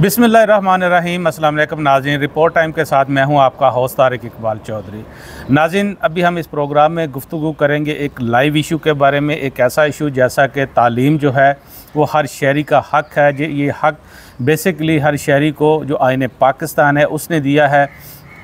बिस्मिल्लाहिर्रहमानिर्रहीम। अस्सलाम वालेकुम नाज़रीन, रिपोर्ट टाइम के साथ मैं हूं आपका होस्ट तारिक इकबाल चौधरी। नाज़रीन, अभी हम इस प्रोग्राम में गुफ्तगू करेंगे एक लाइव इशू के बारे में। एक ऐसा इशू जैसा कि तालीम जो है वो हर शहरी का हक़ है। ये हक़ बेसिकली हर शहरी को जो आईन पाकिस्तान है उसने दिया है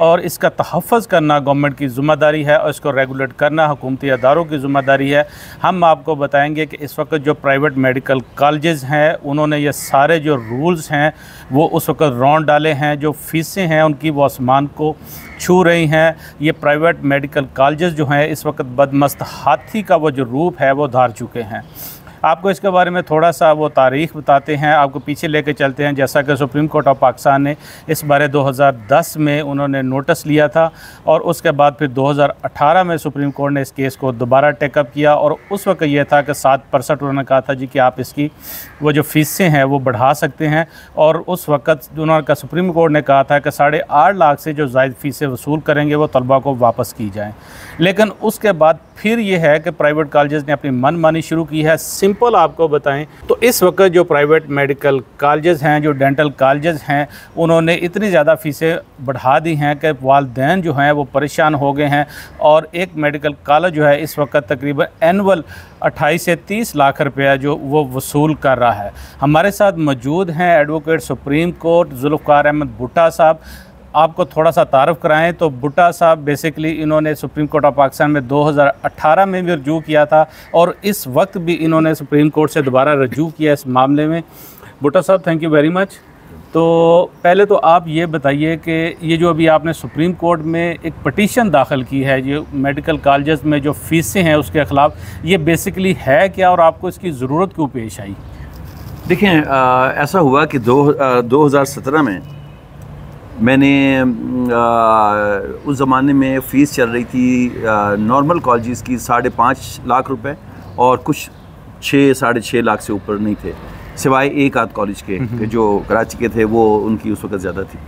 और इसका तहफ़्फ़ुज़ करना गवर्नमेंट की ज़िम्मेदारी है और इसको रेगुलेट करना हुकूमती अदारों की ज़िम्मेदारी है। हम आपको बताएंगे कि इस वक्त जो प्राइवेट मेडिकल कॉलेजेस हैं उन्होंने ये सारे जो रूल्स हैं वो उस वक्त रौंद डाले हैं। जो फ़ीसें हैं उनकी वो आसमान को छू रही हैं। ये प्राइवेट मेडिकल कॉलेजेस जो हैं इस वक्त बदमस्त हाथी का वो जो रूप है वो धार चुके हैं। आपको इसके बारे में थोड़ा सा वो तारीख़ बताते हैं, आपको पीछे लेके चलते हैं। जैसा कि सुप्रीम कोर्ट ऑफ पाकिस्तान ने इस बारे 2010 में उन्होंने नोटिस लिया था और उसके बाद फिर 2018 में सुप्रीम कोर्ट ने इस केस को दोबारा टेकअप किया और उस वक्त ये था कि 7% उन्होंने कहा था जी कि आप इसकी वो जो फ़ीसें हैं वो बढ़ा सकते हैं। और उस वक्त उन्होंने कहा, सुप्रीम कोर्ट ने कहा था कि 8.5 लाख से जो ज़ायद फ़ीसें वसूल करेंगे वो तलबा को वापस की जाएँ। लेकिन उसके बाद फिर ये है कि प्राइवेट कॉलेजेस ने अपनी मनमानी शुरू की है। सिंपल आपको बताएं तो इस वक्त जो प्राइवेट मेडिकल कॉलेजेस हैं, जो डेंटल कॉलेजेस हैं, उन्होंने इतनी ज़्यादा फ़ीसें बढ़ा दी हैं कि वालिदैन जो हैं वो परेशान हो गए हैं। और एक मेडिकल कॉलेज जो है इस वक्त तकरीबन एनुअल 28 से 30 लाख रुपया जो वो वसूल कर रहा है। हमारे साथ मौजूद हैं advocate supreme court Zulfiqar Ahmed Bhutta साहब। आपको थोड़ा सा तारुफ़ कराएं तो भुट्टा साहब बेसिकली इन्होंने सुप्रीम कोर्ट ऑफ पाकिस्तान में 2018 में भी रजू किया था और इस वक्त भी इन्होंने सुप्रीम कोर्ट से दोबारा रजू किया इस मामले में। भुट्टा साहब, थैंक यू वेरी मच। तो पहले तो आप ये बताइए कि ये जो अभी आपने सुप्रीम कोर्ट में एक पटिशन दाखिल की है जो मेडिकल कॉलेजेस में जो फ़ीसें हैं उसके ख़िलाफ़, ये बेसिकली है क्या और आपको इसकी ज़रूरत क्यों पेश आई? देखें, ऐसा हुआ कि 2017 में मैंने उस ज़माने में फ़ीस चल रही थी नॉर्मल कॉलेजेस की 5.5 लाख रुपए और कुछ 6-6.5 लाख से ऊपर नहीं थे, सिवाय एक आध कॉलेज के जो कराची के थे वो उनकी उस वक्त ज़्यादा थी।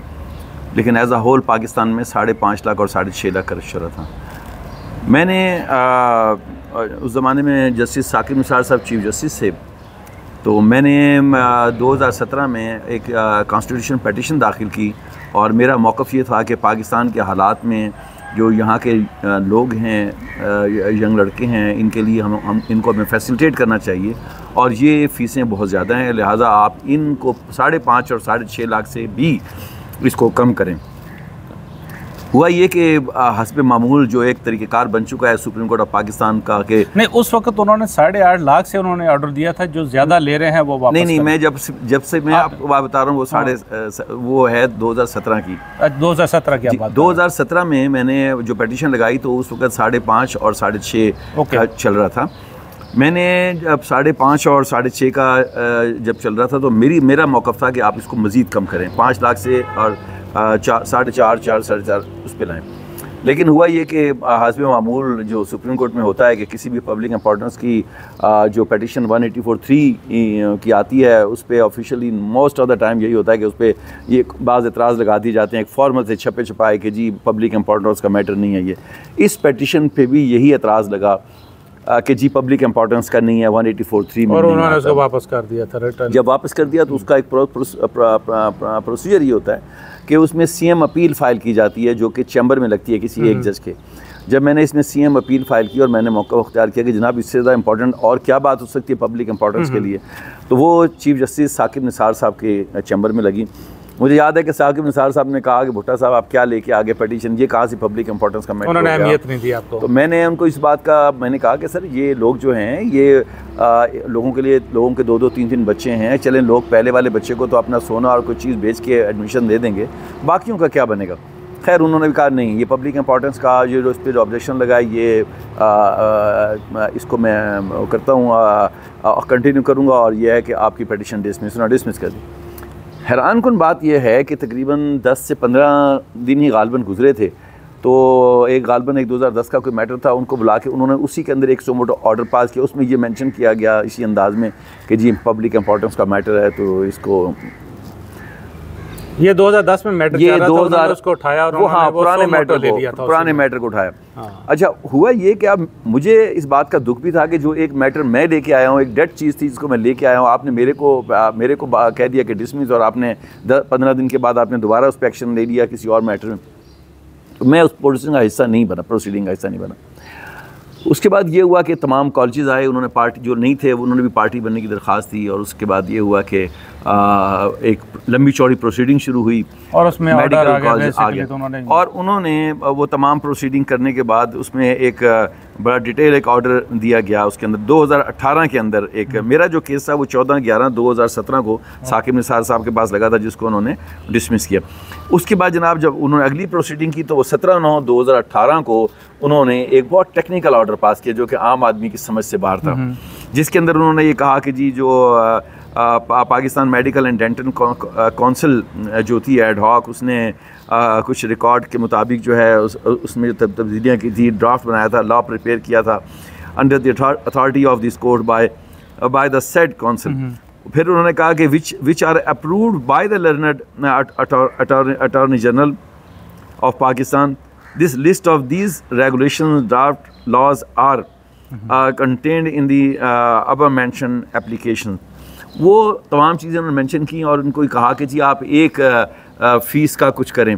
लेकिन एज़ अ होल पाकिस्तान में 5.5 लाख और 6.5 लाख का रशा था। मैंने उस ज़माने में जस्टिस साकिब निसार साहब चीफ जस्टिस थे, तो मैंने 2017 में एक कॉन्स्टिट्यूशन पटिशन दाखिल की और मेरा मौक़िफ़ ये था कि पाकिस्तान के हालात में जो यहाँ के लोग हैं, यंग लड़के हैं, इनके लिए हम इनको हमें फैसिलिटेट करना चाहिए और ये फ़ीसें बहुत ज़्यादा हैं, लिहाजा आप इनको 5.5 और 6.5 लाख से भी इसको कम करें। हुआ ये कि हस्ब मामूल जो एक तरीक़ेकार बन चुका है सुप्रीम कोर्ट ऑफ पाकिस्तान का कि नहीं, उस वक्त उन्होंने 8.5 लाख से उन्होंने ऑर्डर दिया था, जो ज़्यादा ले रहे हैं वो वापस नहीं, मैं जब से मैं आपको बात बता रहा हूँ वो है 2017 की। 2017 की बात? 2017 में मैंने जो पटिशन लगाई तो उस वक्त 5.5 और 6.5 का चल रहा था। मैंने जब 5.5 और 6.5 का जब चल रहा था तो मेरा मौक़िफ़ था कि आप इसको मज़ीद कम करें, 5 लाख से और 4.5 उस पर लाएँ। लेकिन हुआ ये कि हस्ब मामूल जो सुप्रीम कोर्ट में होता है कि किसी भी पब्लिक इंपॉर्टेंस की जो पटिशन 184(3) की आती है उस पर officially most of the time यही होता है कि उस पर ये बाज़ एतराज़ लगा दिए जाते हैं एक फॉर्मल से छपे छपाए कि जी पब्लिक इंपॉर्टेंस का मैटर नहीं है ये। इस पटिशन पे भी यही एतराज़ लगा कि जी पब्लिक इंपॉर्टेंस का नहीं है 184(3) में, और उन्होंने उसको वापस कर दिया था रिटर्न। जब वापस कर दिया तो उसका एक प्रोसीजर ये होता है कि उसमें सीएम अपील फ़ाइल की जाती है जो कि चैम्बर में लगती है किसी एक जज के। जब मैंने इसमें सीएम अपील फ़ाइल की और मैंने मौका अख्तियार किया कि जनाब इससे ज़्यादा इंपॉर्टेंट और क्या बात हो सकती है पब्लिक इंपॉर्टेंस के लिए, तो वो चीफ जस्टिस साकिब निसार साहब के चैम्बर में लगी। मुझे याद है कि साकिब निसार साहब ने कहा कि भुट्टा साहब आप क्या लेके आगे पटिशन, ये कहाँ से पब्लिक इंपॉर्टेंस का मैटर, उन्होंने अहमियत नहीं दी आपको। तो मैंने उनको इस बात का मैंने कहा कि सर ये लोग जो हैं ये लोगों के लिए, लोगों के 2-2, 3-3 बच्चे हैं, चलें लोग पहले वाले बच्चे को तो अपना सोना और कोई चीज़ बेच के एडमिशन दे देंगे, बाकियों का क्या बनेगा। खैर उन्होंने भी कहा नहीं, ये पब्लिक इंपॉर्टेंस का ये जो इस पर जो ऑब्जेक्शन लगा ये इसको मैं करता हूँ, कंटिन्यू करूँगा और यह है कि आपकी पटिशन डिसमिस कर दी। हैरान कुन बात यह है कि तकरीबन 10 से 15 दिन ही गालबन गुजरे थे, तो एक 2010 का कोई मैटर था, उनको बुला के उन्होंने उसी के अंदर एक सो मोटो ऑर्डर पास किया। उसमें ये मेंशन किया गया इसी अंदाज में कि जी पब्लिक इंपॉर्टेंस का मैटर है तो इसको ये 2010 में मैटर ये 2000 उसको उठाया और वो हाँ पुराने मैटर ले लिया था, पुराने मैटर को उठाया। हाँ। अच्छा हुआ ये कि अब मुझे इस बात का दुख भी था कि जो एक मैटर मैं लेके आया हूँ, एक डेड चीज़ थी जिसको मैं लेके आया हूँ, आपने मेरे को कह दिया कि डिसमिस, और आपने 15 दिन के बाद आपने दोबारा उस पर एक्शन ले लिया किसी और मैटर में। तो मैं उस प्रोसीडिंग का हिस्सा नहीं बना। उसके बाद ये हुआ कि तमाम कॉलेजेस आए, उन्होंने पार्टी जो नहीं थे उन्होंने भी पार्टी बनने की दरख्वास्त दी, और उसके बाद ये हुआ कि एक लंबी चौड़ी प्रोसीडिंग शुरू हुई और उसमें मेडिकल कॉलेज आ गया, और उन्होंने वो तमाम प्रोसीडिंग करने के बाद उसमें एक बड़ा डिटेल एक ऑर्डर दिया गया। उसके अंदर 2018 के अंदर एक मेरा जो केस था वो 14/11/2017 को साकिब निसार साहब के पास लगा था, जिसको उन्होंने डिसमिस किया। उसके बाद जनाब जब उन्होंने अगली प्रोसीडिंग की तो वो 17/9/2018 को उन्होंने एक बहुत टेक्निकल ऑर्डर पास किया जो कि आम आदमी की समझ से बाहर था, जिसके अंदर उन्होंने ये कहा कि जी जो Pakistan medical and dental council जो थी एड हॉक, उसने कुछ रिकॉर्ड के मुताबिक जो है उसमें जो तब्दीलियाँ की थी, ड्राफ्ट बनाया था, लॉ प्रिपेयर किया था under the authority of this court by the said council. फिर उन्होंने कहा कि which are approved by the learned attorney general of Pakistan. This list of these regulation draft laws are contained in the above mention application. वो तमाम चीज़ें उन्होंने mention की और उनको कहा कि जी आप एक फ़ीस का कुछ करें।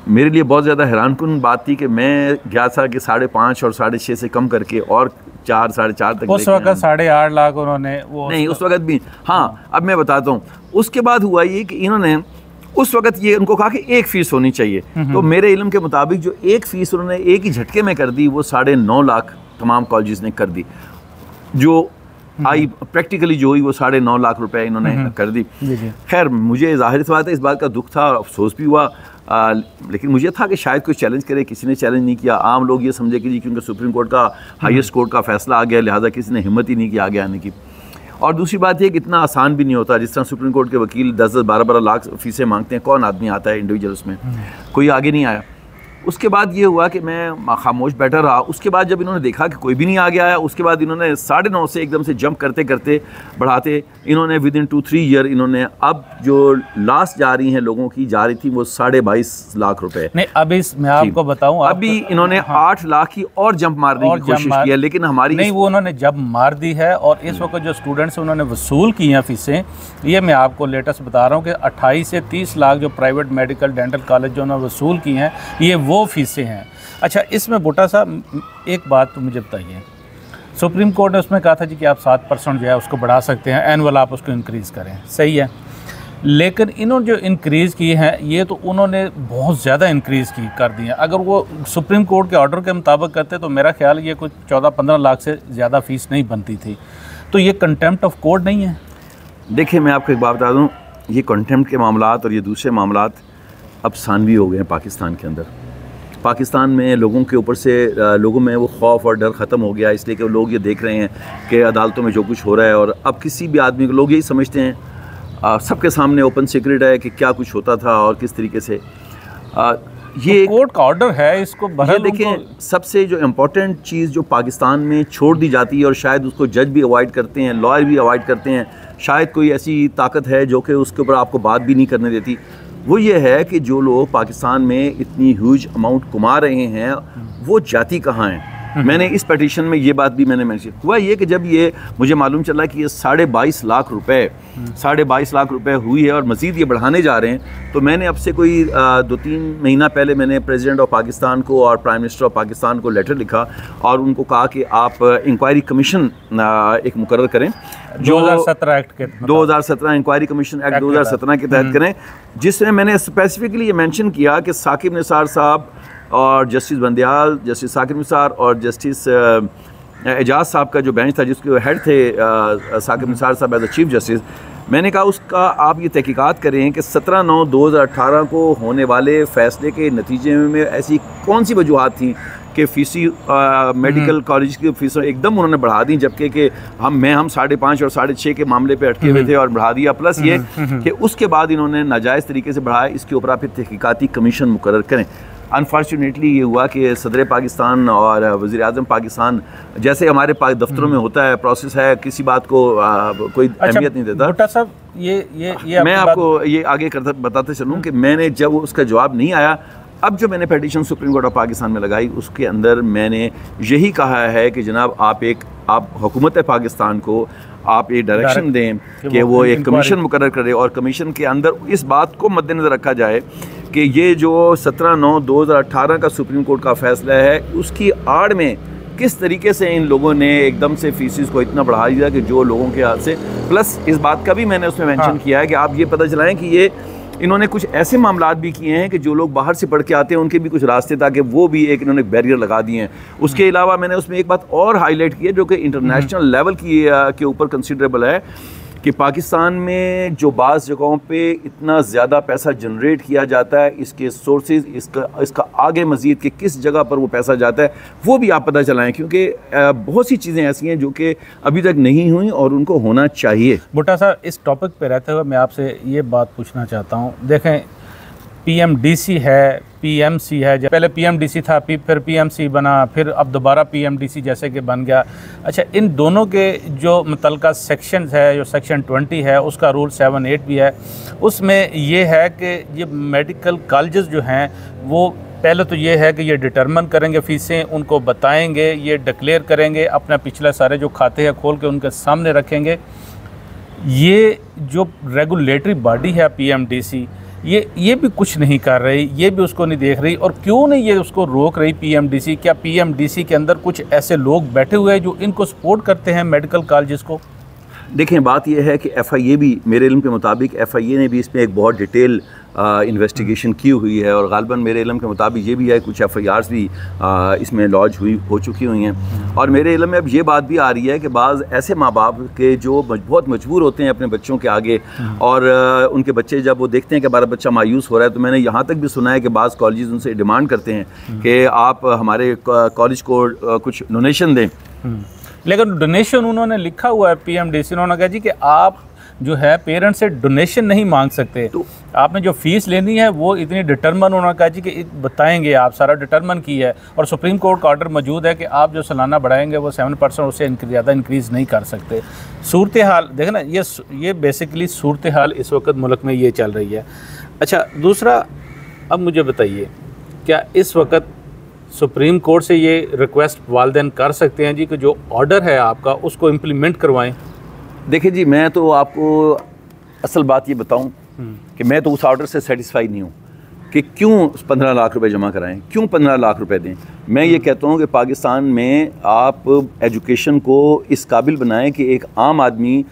मेरे लिए बहुत ज़्यादा हैरानकुन बात थी कि मैं गया था कि 5.5 और 6.5 से कम करके और 4 साढ़े 4 तक उस वक्त 8.5 लाख उन्होंने वो नहीं उस वक्त भी हाँ अब मैं बताता हूँ। उसके बाद हुआ ये कि इन्होंने उस वक्त ये उनको कहा कि एक फ़ीस होनी चाहिए, तो मेरे इल्म के मुताबिक जो एक फ़ीस उन्होंने एक ही झटके में कर दी वो 9.5 लाख तमाम कॉलेजेस ने कर दी। जो आई प्रैक्टिकली जो हुई वो 9.5 लाख रुपए इन्होंने कर दी। खैर मुझे ज़ाहिर सी बात है इस बात का दुख था और अफसोस भी हुआ, लेकिन मुझे था कि शायद कोई चैलेंज करे, किसी ने चैलेंज नहीं किया। आम लोग ये समझे कि जी क्योंकि सुप्रीम कोर्ट का हाईएस्ट कोर्ट का फैसला आ गया लिहाजा किसी ने हिम्मत ही नहीं की आगे आने की। और दूसरी बात यह कि इतना आसान भी नहीं होता, जिस तरह सुप्रीम कोर्ट के वकील 10-10, 12-12 लाख फीसें मांगते हैं, कौन आदमी आता है इंडिविजुअल उसमें, कोई आगे नहीं आया। उसके बाद ये हुआ कि मैं खामोश बैठा रहा। उसके बाद जब इन्होंने देखा कि कोई भी नहीं आगे आया, उसके बाद इन्होंने 9.5 से एकदम से जंप करते करते बढ़ाते इन्होंने विदिन 2-3 ईयर इन्होंने अब जो लास्ट जा रही हैं लोगों की जा रही थी वो 22.5 लाख रुपए। नहीं अभी मैं आपको बताऊं अभी इन्होंने 8 लाख की और जंप मारने की कोशिश की है, लेकिन हमारी नहीं वो उन्होंने जंप मार दी है। और इस वक्त जो स्टूडेंट्स उन्होंने वसूल की हैं फीसें, ये मैं आपको लेटेस्ट बता रहा हूँ कि 28 से 30 लाख जो प्राइवेट मेडिकल डेंटल कॉलेज जो उन्होंने वसूल की हैं ये वो फीसें हैं। अच्छा इसमें बुट्टा साहब एक बात तो मुझे बताइए, सुप्रीम कोर्ट ने उसमें कहा था जी कि आप 7% जो है उसको बढ़ा सकते हैं, एनुअल आप उसको इंक्रीज़ करें, सही है। लेकिन इन्होंने जो इंक्रीज़ की है ये तो उन्होंने बहुत ज़्यादा इंक्रीज़ की कर दी है। अगर वो सुप्रीम कोर्ट के ऑर्डर के मुताबिक करते तो मेरा ख्याल ये कुछ 14-15 लाख से ज़्यादा फ़ीस नहीं बनती थी। तो ये कंटेम्प्ट ऑफ कोर्ट नहीं है? देखिए मैं आपको एक बात बता दूँ, ये कंटेम्प्ट के मामलात और ये दूसरे मामलात अब सानवी हो गए हैं पाकिस्तान के अंदर। पाकिस्तान में लोगों के ऊपर से लोगों में वो खौफ और डर ख़त्म हो गया, इसलिए कि लोग ये देख रहे हैं कि अदालतों में जो कुछ हो रहा है और अब किसी भी आदमी को लोग यही समझते हैं सबके सामने ओपन सीक्रेट है कि क्या कुछ होता था और किस तरीके से ये कोर्ट का ऑर्डर है। इसको देखें सबसे जो इम्पोर्टेंट चीज़ जो पाकिस्तान में छोड़ दी जाती है और शायद उसको जज भी अवॉइड करते हैं, लॉयर भी अवॉइड करते हैं, शायद कोई ऐसी ताकत है जो कि उसके ऊपर आपको बात भी नहीं करने देती, वो ये है कि जो लोग पाकिस्तान में इतनी ह्यूज अमाउंट कमा रहे हैं वो जाति कहाँ हैं। मैंने इस पटिशन में ये बात भी मैंने मेंशन हुआ ये कि जब ये मुझे मालूम चला कि ये 22.5 लाख रुपए हुई है और मज़ीद ये बढ़ाने जा रहे हैं, तो मैंने अब से कोई 2-3 महीना पहले मैंने प्रेसिडेंट ऑफ पाकिस्तान को और प्राइम मिनिस्टर ऑफ पाकिस्तान को लेटर लिखा और उनको कहा कि आप इंक्वायरी कमीशन एक मुकर्रर करें जो 2017 एक्ट के 2017 इंक्वायरी कमीशन एक्ट 2017 के तहत करें, जिसमें मैंने स्पेसिफिकली ये मेंशन किया कि साकिब निसार साहब और जस्टिस बंदियाल, जस्टिस साकिब निसार और जस्टिस एजाज साहब का जो बेंच था जिसके हेड थे साकिब निसार साहब एज अ चीफ जस्टिस, मैंने कहा उसका आप ये तहकीकात करें कि 17/9/2018 को होने वाले फ़ैसले के नतीजे में ऐसी कौन सी वजूहत थी कि फीसी मेडिकल कॉलेज की फ़ीसों एकदम उन्होंने बढ़ा दी, जबकि कि हम 5.5 और 6.5 के मामले पे अटके हुए थे और बढ़ा दिया। प्लस ये कि उसके बाद इन्होंने नाजायज़ तरीके से बढ़ाया, इसके ऊपर आप फिर तहकीकाती कमीशन मुकर्रर करें। अनफॉर्चुनेटली ये हुआ कि सदर पाकिस्तान और वज़ीर आज़म पाकिस्तान, जैसे हमारे दफ्तरों में होता है, प्रोसेस है, किसी बात को कोई अहमियत नहीं देता। भुट्टा साहब ये मैं आपको ये आगे बताते चलूँ कि मैंने जब उसका जवाब नहीं आया, अब जो मैंने petition supreme court of Pakistan में लगाई, उसके अंदर मैंने यही कहा है कि जनाब आप हुकूमत पाकिस्तान को आप ये डायरेक्शन दें कि वो एक कमीशन मुकर्रर करे, और कमीशन के अंदर इस बात को मद्देनज़र रखा जाए कि ये जो 17/9/2018 का सुप्रीम कोर्ट का फ़ैसला है, उसकी आड़ में किस तरीके से इन लोगों ने एकदम से फीसिस को इतना बढ़ा दिया कि जो लोगों के हाथ से, प्लस इस बात का भी मैंने उसमें मेंशन किया है कि आप ये पता चलाएं कि ये इन्होंने कुछ ऐसे मामलात भी किए हैं कि जो लोग बाहर से पढ़ के आते हैं उनके भी कुछ रास्ते, ताकि वो भी एक इन्होंने बैरियर लगा दिए हैं। उसके अलावा मैंने उसमें एक बात और हाईलाइट की है जो कि इंटरनेशनल लेवल के ऊपर कंसिडरेबल है, कि पाकिस्तान में जो बाज़ जगहों पे इतना ज़्यादा पैसा जनरेट किया जाता है, इसके सोर्सेज, इसका आगे मज़ीद कि किस जगह पर वो पैसा जाता है, वो भी आप पता चलाएं, क्योंकि बहुत सी चीज़ें ऐसी हैं जो कि अभी तक नहीं हुई और उनको होना चाहिए। भुट्टा साहब, इस टॉपिक पे रहते हुए मैं आपसे ये बात पूछना चाहता हूँ। देखें, PMDC है, PMC है, पहले PMDC था, फिर PMC बना, फिर अब दोबारा PMDC जैसे कि बन गया। अच्छा, इन दोनों के जो मुतल्लिका सेक्शन है, जो सेक्शन 20 है, उसका रूल 7-8 भी है, उसमें ये है कि ये मेडिकल कॉलेजेस जो हैं वो पहले तो ये है कि ये डिटरमिन करेंगे फ़ीसें, उनको बताएंगे, ये डिक्लेयर करेंगे, अपना पिछले सारे जो खाते हैं खोल के उनके सामने रखेंगे। ये जो रेगुलेटरी बॉडी है PMDC, ये भी कुछ नहीं कर रही, ये भी उसको नहीं देख रही। और क्यों नहीं ये उसको रोक रही PMDC? क्या PMDC के अंदर कुछ ऐसे लोग बैठे हुए हैं जो इनको सपोर्ट करते हैं मेडिकल कॉलेजेस को? देखें, बात यह है कि FIA भी, मेरे इल्म के मुताबिक FIA ने भी इसमें एक बहुत डिटेल इन्वेस्टिगेशन की हुई है, और गालिबन मेरे इल्म के मुताबिक ये भी है कुछ FIRs भी इसमें लॉन्च हो चुकी हुई हैं। और मेरे इल्म में अब ये बात भी आ रही है कि बाज़ ऐसे माँ बाप के जो बहुत मजबूर होते हैं अपने बच्चों के आगे, और उनके बच्चे जब वो देखते हैं कि हमारा बच्चा मायूस हो रहा है, तो मैंने यहाँ तक भी सुना है कि बाज़ कॉलेजेस उनसे डिमांड करते हैं कि आप हमारे कॉलेज को कुछ डोनेशन दें। लेकिन डोनेशन उन्होंने लिखा हुआ है PMDC, उन्होंने कहा जी कि आप जो है पेरेंट्स से डोनेशन नहीं मांग सकते, तो आपने जो फ़ीस लेनी है वो इतनी डिटरमिन, उन्होंने कहा जी कि बताएंगे, आप सारा डिटरमिन की है, और सुप्रीम कोर्ट का ऑर्डर मौजूद है कि आप जो सालाना बढ़ाएंगे वो 7%, उससे ज़्यादा इंक्रीज़ नहीं कर सकते। सूरत हाल देखें ना, ये बेसिकली सूरत हाल इस वक्त मुल्क में ये चल रही है। अच्छा, दूसरा, अब मुझे बताइए, क्या इस वक्त सुप्रीम कोर्ट से ये रिक्वेस्ट वालिदैन कर सकते हैं जी कि जो ऑर्डर है आपका उसको इम्प्लीमेंट करवाएं? देखिए जी, मैं तो आपको असल बात ये बताऊं कि मैं तो उस ऑर्डर से सेटिस्फाई नहीं हूं कि क्यों 15 लाख रुपए जमा कराएं, क्यों 15 लाख रुपए दें। मैं ये कहता हूं कि पाकिस्तान में आप एजुकेशन को इस काबिल बनाएं कि एक आम आदमी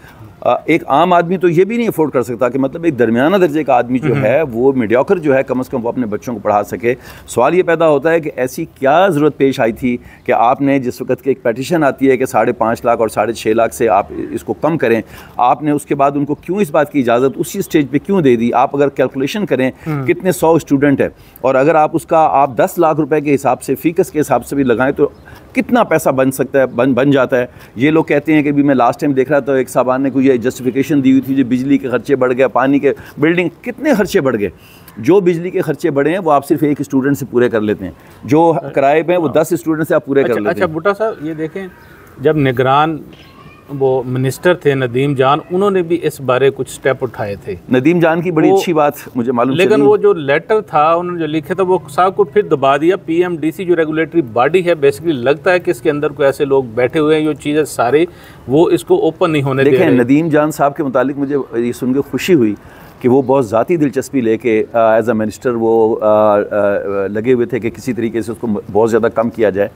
तो ये भी नहीं अफोर्ड कर सकता, कि मतलब एक दरमियाना दर्जे का आदमी जो है वो मीडियोकर जो है, कम से कम वो अपने बच्चों को पढ़ा सके। सवाल ये पैदा होता है कि ऐसी क्या ज़रूरत पेश आई थी कि आपने जिस वक्त की एक पेटिशन आती है कि 5.5 लाख और 6.5 लाख से आप इसको कम करें, आपने उसके बाद उनको क्यों इस बात की इजाज़त उसी स्टेज पर क्यों दे दी? आप अगर कैलकुलेशन करें कितने 100 स्टूडेंट है, और अगर आप उसका 10 लाख रुपए के हिसाब से, फ़ीस के हिसाब से भी लगाएं, तो कितना पैसा बन सकता है, बन जाता है। ये लोग कहते हैं कि भी मैं लास्ट टाइम देख रहा था, एक साहबान ने कोई जस्टिफिकेशन दी हुई थी, जो बिजली के खर्चे बढ़ गए, पानी के, बिल्डिंग, कितने खर्चे बढ़ गए। जो बिजली के खर्चे बढ़े हैं वो आप सिर्फ एक स्टूडेंट से पूरे कर लेते हैं, जो किराए पे हैं वो 10 स्टूडेंट से आप पूरे कर लेते हैं। अच्छा भुट्टा साहब, ये देखें, जब निगरान वो मिनिस्टर थे नदीम जान, उन्होंने भी इस बारे कुछ स्टेप उठाए थे। नदीम जान की बड़ी अच्छी बात मुझे मालूम, लेकिन वो जो लेटर था उन्होंने जो लिखे था वो साहब को फिर दबा दिया। PMDC जो रेगुलेटरी बॉडी है, बेसिकली लगता है कि इसके अंदर कोई ऐसे लोग बैठे हुए हैं, ये चीज़ें सारी वो इसको ओपन नहीं होने दे रहे। देखें, नदीम जान साहब के मुतालिक मुझे ये सुन के खुशी हुई कि वो बहुत ज़ाती दिलचस्पी लेके एज अ मिनिस्टर वो लगे हुए थे कि किसी तरीके से उसको बहुत ज़्यादा कम किया जाए।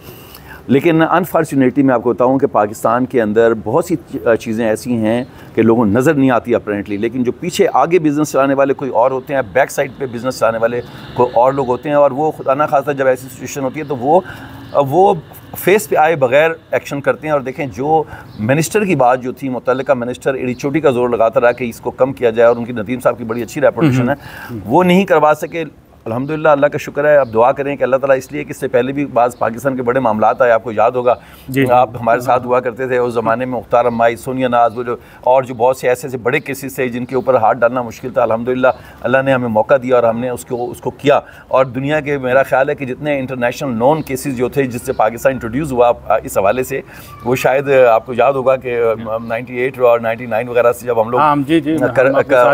लेकिन अनफॉर्चुनेटली मैं आपको बताऊं कि पाकिस्तान के अंदर बहुत सी चीज़ें ऐसी हैं कि लोगों को नज़र नहीं आती अपेरेंटली, लेकिन जो पीछे आगे बिज़नेस चलाने वाले कोई और होते हैं, बैक साइड पे बिज़नेस चलाने वाले कोई और लोग होते हैं, और वो खुदा ना खासा जब ऐसी सिचुएशन होती है तो वो फेस पे आए बगैर एक्शन करते हैं। और देखें, जो मिनिस्टर की बात जो थी, मुतल्लिका मिनिस्टर एड़ी चोटी का जोर लगाता रहा कि इसको कम किया जाए, और उनकी नदीम साहब की बड़ी अच्छी रेपुटेशन है, वो नहीं करवा सके। अल्हम्दुलिल्लाह अल्लाह का शुक्र है। अब दुआ करें कि अल्लाह ताला, इसलिए कि इससे पहले भी बाज़ पाकिस्तान के बड़े मामलात आए, आपको याद होगा आप हमारे साथ हुआ करते थे उस ज़माने में, मुख्तार अम्माई, सोनिया नाज, वो जो और जो बहुत से ऐसे बड़े केसेस थे जिनके ऊपर हाथ डालना मुश्किल था। अल्हम्दुलिल्लाह अल्लाह ने हमें मौका दिया और हमने उसको किया। और दुनिया के, मेरा ख्याल है कि जितने इंटरनेशनल नॉन केसेस जो थे जिससे पाकिस्तान इंट्रोड्यूस हुआ इस हवाले से, वो शायद आपको याद होगा कि 98 और 99 वगैरह से जब हम लोग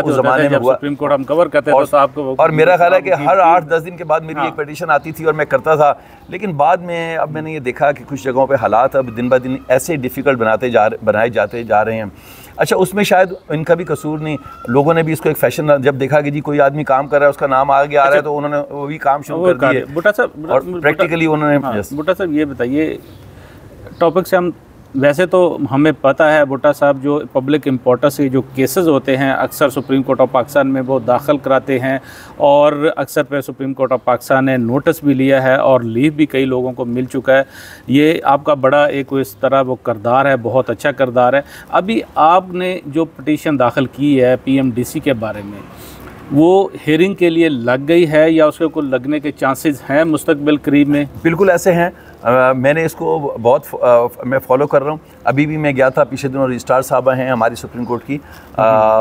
उस ज़माने में हुआ, सुप्रीम कोर्ट हम कवर करते थे तो आपको, और मेरा ख्याल है कि हर 8-10 दिन के बाद मेरी एक पिटीशन आती थी और मैं करता था। लेकिन बाद में अब मैंने ये देखा कि कुछ जगहों पे हालात अब दिन ब दिन ऐसे डिफ़िकल्ट बनाए जाते जा रहे हैं। अच्छा, उसमें शायद इनका भी कसूर नहीं, लोगों ने भी इसको एक फैशन जब देखा कि जी कोई आदमी काम कर रहा है, उसका नाम आगे आ रहा है, तो उन्होंने वो भी काम शुरू कर दिए। भुट्टा साहब, और प्रैक्टिकली उन्होंने, भुट्टा साहब ये बताइए, टॉपिक से हम, वैसे तो हमें पता है भुट्टा साहब, जो पब्लिक इम्पोर्टेंस के जो केसेस होते हैं अक्सर सुप्रीम कोर्ट ऑफ पाकिस्तान में वो दाखिल कराते हैं, और अक्सर पे सुप्रीम कोर्ट ऑफ पाकिस्तान ने नोटिस भी लिया है और लीव भी कई लोगों को मिल चुका है। ये आपका बड़ा एक इस तरह वो किरदार है, बहुत अच्छा किरदार है। अभी आपने जो पिटीशन दाखिल की है PMDC के बारे में, वो हियरिंग के लिए लग गई है या उसके को लगने के चांसेस हैं मुस्तकबिल करीब में? बिल्कुल ऐसे हैं। मैंने इसको बहुत मैं फॉलो कर रहा हूँ। अभी भी मैं गया था पिछले दिनों, रजिस्ट्रार साहबा हैं हमारी सुप्रीम कोर्ट की,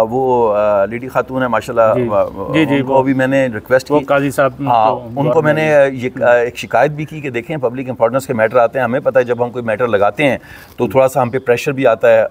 वो लेडी खातून है माशाल्लाह, उनको भी मैंने रिक्वेस्ट की, काजी साहब, हाँ उनको मैंने ये एक शिकायत भी की कि देखें पब्लिक इंपॉर्टेंस के मैटर आते हैं, हमें पता है जब हम कोई मैटर लगाते हैं तो थोड़ा सा हम पे प्रेशर भी आता है,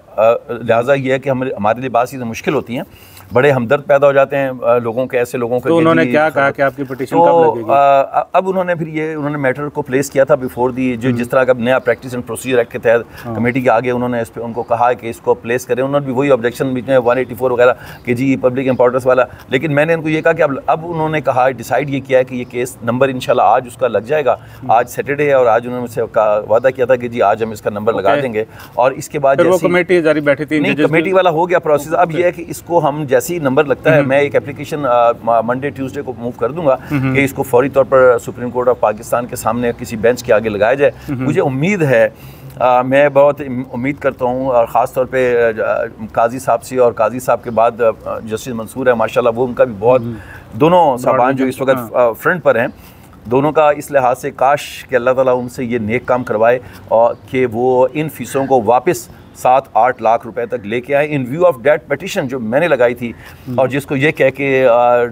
लिहाजा ये है कि हमारे लिए बात चीज़ें मुश्किल होती हैं, बड़े हमदर्द पैदा हो जाते हैं लोगों के, ऐसे लोगों के। तो उन्होंने क्या कहा कि आपकी पिटीशन कब लगेगी? अब उन्होंने फिर ये उन्होंने मैटर को प्लेस किया था बिफोर दी, जो जिस तरह का नया प्रैक्टिस एंड प्रोसीजर एक्ट के तहत कमेटी के आगे उन्होंने इस पे उनको कहा कि इसको प्लेस करें। उन्होंने भी वही ऑब्जेक्शन बीच में 184 वगैरह कि जी पब्लिक इंपॉर्टेंस वाला, लेकिन मैंने उनको ये कहा कि अब उन्होंने कहा, डिसाइड ये किया है कि ये केस नंबर इंशाल्लाह आज उसका लग जाएगा। आज सैटरडे है और आज उन्होंने मुझसे वादा किया था कि जी आज हम इसका नंबर लगा देंगे, और इसके बाद कमेटी जारी बैठी थी, नहीं कमेटी वाला हो गया प्रोसेस। अब ये है कि इसको हम जैसे ही नंबर लगता है, मैं एक एप्लीकेशन मंडे ट्यूसडे को मूव कर दूंगा कि इसको फौरी तौर पर सुप्रीम कोर्ट ऑफ पाकिस्तान के सामने किसी बेंच के आगे लगाया जाए। मुझे उम्मीद है, मैं बहुत उम्मीद करता हूँ, और ख़ास तौर पे काजी साहब से, और काजी साहब के बाद जस्टिस मंसूर है माशाल्लाह, वो उनका भी बहुत, दोनों साहबान जो इस वक्त फ्रंट पर हैं, दोनों का इस लिहाज से काश कि अल्लाह ताला उनसे ये नेक काम करवाए और कि वो इन फ़ीसों को वापस 7-8 लाख रुपए तक लेके आए in view of date petition जो मैंने लगाई थी, और जिसको ये कह के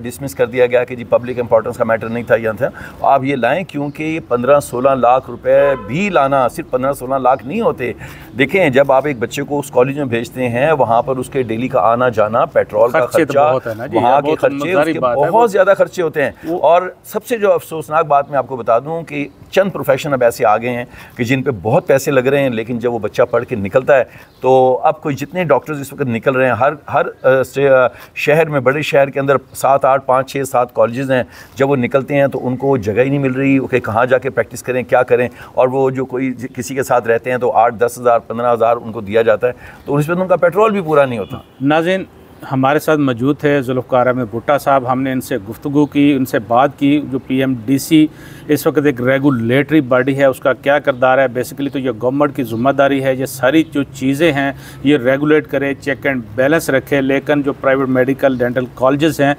डिसमिस कर दिया गया कि जी पब्लिक इंपॉर्टेंस का मैटर नहीं था, या था। आप ये लाएं क्योंकि 15-16 लाख रुपए भी लाना, सिर्फ 15-16 लाख नहीं होते। देखें, जब आप एक बच्चे को उस कॉलेज में भेजते हैं, वहाँ पर उसके डेली का आना जाना, पेट्रोल का खर्चा, वहाँ के खर्चे, उसके बहुत ज़्यादा खर्चे होते हैं। और सबसे जो अफसोसनाक बात मैं आपको बता दूँ कि चंद प्रोफेशन अब ऐसे आ गए हैं कि जिन पे बहुत पैसे लग रहे हैं, लेकिन जब वो बच्चा पढ़ के निकलता है तो अब कोई जितने डॉक्टर्स इस वक्त निकल रहे हैं, हर शहर में, बड़े शहर के अंदर 7-8, 5-6-7 कॉलेजेस हैं, जब वो निकलते हैं तो उनको जगह ही नहीं मिल रही कि कहाँ जाके प्रैक्टिस करें, क्या करें। और वो जो कोई किसी के साथ रहते हैं तो 8-10 हज़ार 15 हज़ार उनको दिया जाता है, तो उसमें उनका पेट्रोल भी पूरा नहीं होता। नाज़रीन, हमारे साथ मौजूद थे ज़ुल्फ़िकार अहमद भुट्टा साहब। हमने इनसे गुफ्तगू की, उनसे बात की, जो PMDC इस वक्त एक रेगुलेटरी बॉडी है, उसका क्या किरदार है। बेसिकली तो ये गवर्नमेंट की ज़िम्मेदारी है, ये सारी जो चीज़ें हैं ये रेगुलेट करे, चेक एंड बैलेंस रखे। लेकिन जो प्राइवेट मेडिकल डेंटल कॉलेजेस हैं,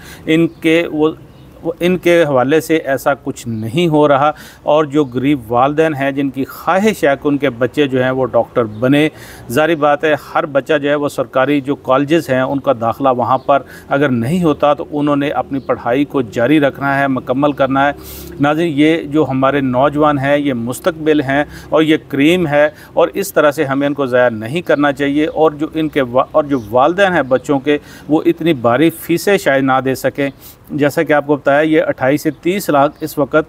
इनके हवाले से ऐसा कुछ नहीं हो रहा, और जो गरीब वालिदैन हैं जिनकी ख्वाहिश है कि उनके बच्चे जो हैं वो डॉक्टर बने, ज़ाहिर बात है हर बच्चा जो है वो सरकारी जो कॉलेजेस हैं उनका दाखिला वहाँ पर अगर नहीं होता तो उन्होंने अपनी पढ़ाई को जारी रखना है, मुकम्मल करना है। नाज़रीन, ये जो हमारे नौजवान हैं ये मुस्तकबिल हैं और ये क्रीम है, और इस तरह से हमें इनको ज़ाया नहीं करना चाहिए। और जो वालिदैन हैं बच्चों के, वो इतनी भारी फ़ीसें शायद ना दे सकें। जैसा कि आपको बताया, ये 28 से 30 लाख इस वक्त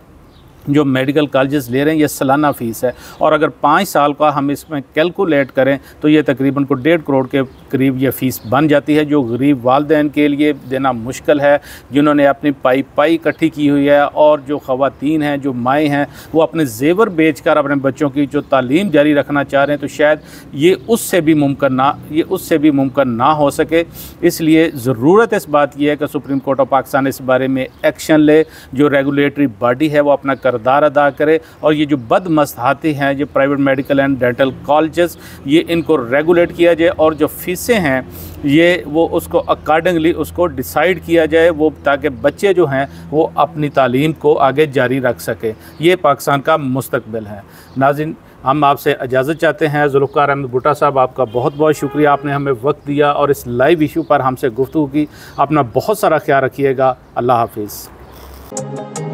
जो मेडिकल कॉलेजेस ले रहे हैं ये सालाना फ़ीस है, और अगर 5 साल का हम इसमें कैलकुलेट करें तो ये तकरीबन को 1.5 करोड़ के करीब ये फ़ीस बन जाती है, जो गरीब वालिदैन के लिए देना मुश्किल है, जिन्होंने अपनी पाई इकट्ठी की हुई है। और जो ख़वातीन हैं, जो माएँ हैं, वो अपने जेवर बेचकर अपने बच्चों की जो तालीम जारी रखना चाह रहे हैं, तो शायद ये उससे भी मुमकिन ना हो सके। इसलिए ज़रूरत इस बात की है कि सुप्रीम कोर्ट ऑफ पाकिस्तान इस बारे में एक्शन ले, जो रेगुलेटरी बॉडी है वो अपना किरदार अदा करे और ये जो बदमस्तहाती हैं जो private medical and dental colleges, ये इनको रेगुलेट किया जाए और जो फ़ीसें हैं ये वो उसको अकॉर्डिंगली उसको डिसाइड किया जाए, वो ताकि बच्चे जो हैं वो अपनी तालीम को आगे जारी रख सकें। ये पाकिस्तान का मुस्तकबिल है। नाज़रीन, हम आपसे इजाज़त चाहते हैं। ज़ुल्फ़िकार अहमद भुट्टो साहब, आपका बहुत बहुत शुक्रिया, आपने हमें वक्त दिया और इस लाइव इशू पर हमसे गुफ्तगू की। अपना बहुत सारा ख्याल रखिएगा। अल्लाह हाफिज़।